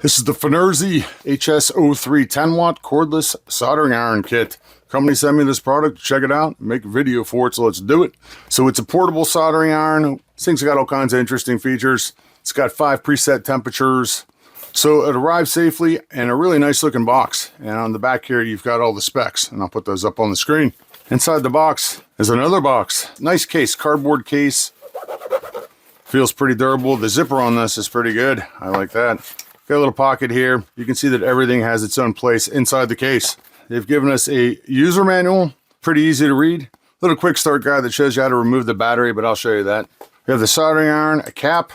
This is the FNIRSI HS-03 10-watt cordless soldering iron kit. Company sent me this product to check it out, make a video for it, so let's do it. So it's a portable soldering iron. This thing's got all kinds of interesting features. It's got 5 preset temperatures. So it arrived safely in a really nice looking box. And on the back here, you've got all the specs, and I'll put those up on the screen. Inside the box is another box. Nice case, cardboard case. Feels pretty durable. The zipper on this is pretty good. I like that. Got a little pocket here. You can see that everything has its own place inside the case. They've given us a user manual, pretty easy to read. Little quick start guide that shows you how to remove the battery, but I'll show you that. We have the soldering iron, a cap,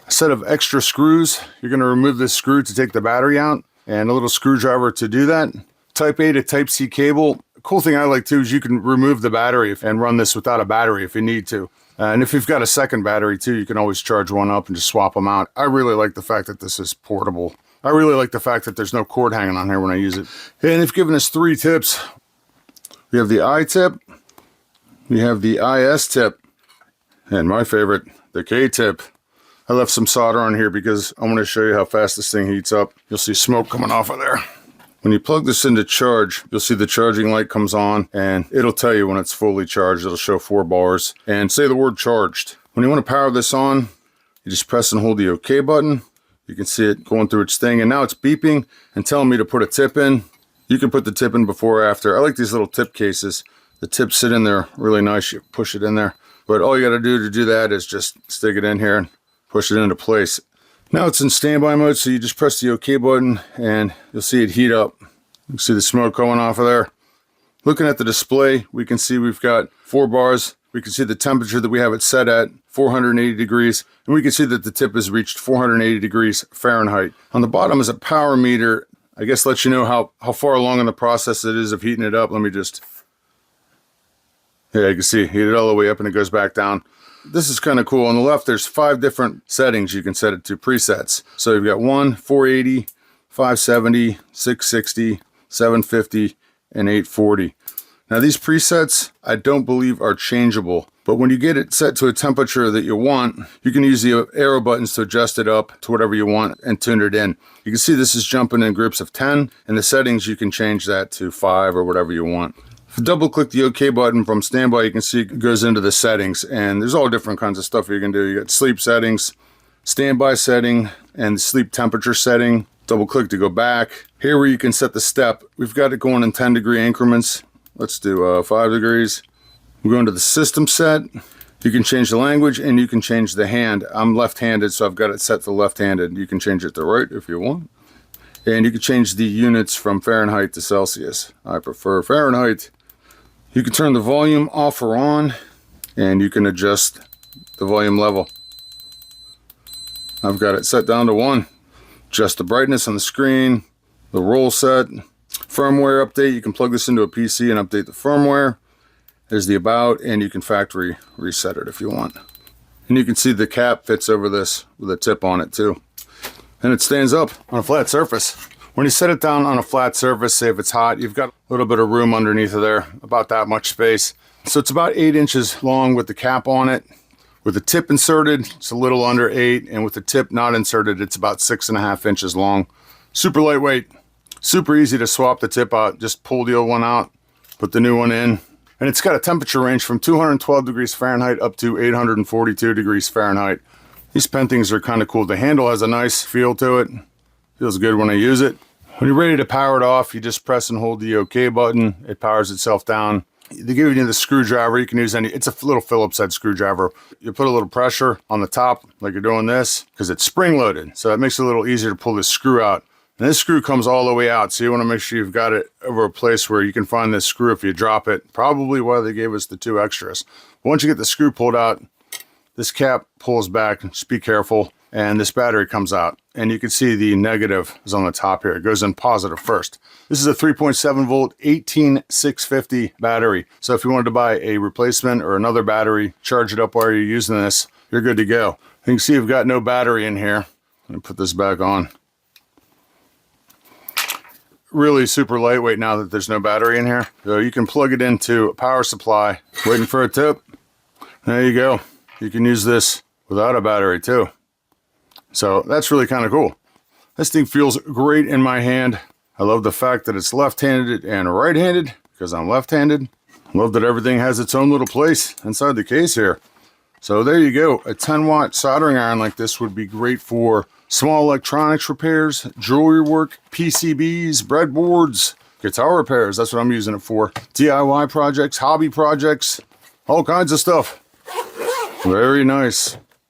a set of extra screws. You're going to remove this screw to take the battery out, and a little screwdriver to do that. Type A to Type C cable. The cool thing I like too is you can remove the battery and run this without a battery if you need to. And if you've got a second battery too, you can always charge one up and just swap them out. I really like the fact that this is portable. I really like the fact that there's no cord hanging on here when I use it. And they've given us 3 tips. We have the I tip, we have the IS tip, and my favorite, the K tip. I left some solder on here because I want to show you how fast this thing heats up. You'll see smoke coming off of there. When you plug this into charge, you'll see the charging light comes on, and it'll tell you when it's fully charged. It'll show 4 bars and say the word charged. When you want to power this on, you just press and hold the OK button. You can see it going through its thing, and now it's beeping and telling me to put a tip in. You can put the tip in before or after. I like these little tip cases. The tips sit in there really nice. You push it in there. But all you got to do that is just stick it in here and push it into place. Now it's in standby mode, so you just press the OK button and you'll see it heat up. You can see the smoke going off of there. Looking at the display, we can see we've got 4 bars. We can see the temperature that we have it set at, 480 degrees. And we can see that the tip has reached 480 degrees Fahrenheit. On the bottom is a power meter. I guess lets you know how far along in the process it is of heating it up. Let me just... Yeah, you can see heat it all the way up and it goes back down. This is kind of cool. On the left, there's 5 different settings you can set it to, presets. So you've got 1, 480, 570, 660, 750, and 840. Now these presets, I don't believe are changeable, but when you get it set to a temperature that you want, you can use the arrow buttons to adjust it up to whatever you want and tune it in. You can see this is jumping in groups of 10, and the settings you can change that to 5 or whatever you want. If you double click the OK button from standby, you can see it goes into the settings, and there's all different kinds of stuff you can do. You got sleep settings, standby setting, and sleep temperature setting. Double click to go back. Here where you can set the step, we've got it going in 10-degree increments. Let's do 5 degrees. We're going to the system set. You can change the language and you can change the hand. I'm left-handed, so I've got it set to left-handed. You can change it to right if you want. And you can change the units from Fahrenheit to Celsius. I prefer Fahrenheit. You can turn the volume off or on, and you can adjust the volume level. I've got it set down to 1. Adjust the brightness on the screen, the roll set. Firmware update, you can plug this into a PC and update the firmware. There's the about, and you can factory reset it if you want. And you can see the cap fits over this with a tip on it too. And it stands up on a flat surface. When you set it down on a flat surface, say if it's hot, you've got a little bit of room underneath of there, about that much space. So it's about 8 inches long with the cap on it. With the tip inserted, it's a little under 8, and with the tip not inserted, it's about 6.5 inches long. Super lightweight, super easy to swap the tip out. Just pull the old one out, put the new one in. And it's got a temperature range from 212 degrees Fahrenheit up to 842 degrees Fahrenheit. These pen things are kind of cool. The handle has a nice feel to it. Feels good when I use it. When you're ready to power it off, you just press and hold the OK button. It powers itself down. They give you the screwdriver. You can use any, it's a little Phillips head screwdriver. You put a little pressure on the top like you're doing this because it's spring loaded. So it makes it a little easier to pull this screw out. And this screw comes all the way out. So you want to make sure you've got it over a place where you can find this screw if you drop it. Probably why they gave us the 2 extras. But once you get the screw pulled out, this cap pulls back. Just be careful. And this battery comes out, and you can see the negative is on the top here. It goes in positive first. This is a 3.7 volt 18650 battery. So if you wanted to buy a replacement or another battery, charge it up while you're using this, you're good to go. You can see you've got no battery in here. Let me put this back on. Really super lightweight now that there's no battery in here. So you can plug it into a power supply. Waiting for a tip. There you go. You can use this without a battery too. So that's really kind of cool. This thing feels great in my hand. I love the fact that it's left-handed and right-handed because I'm left-handed. Love that everything has its own little place inside the case here. So there you go. A 10-watt soldering iron like this would be great for small electronics repairs, jewelry work, PCBs, breadboards, guitar repairs. That's what I'm using it for. DIY projects, hobby projects, all kinds of stuff. Very nice.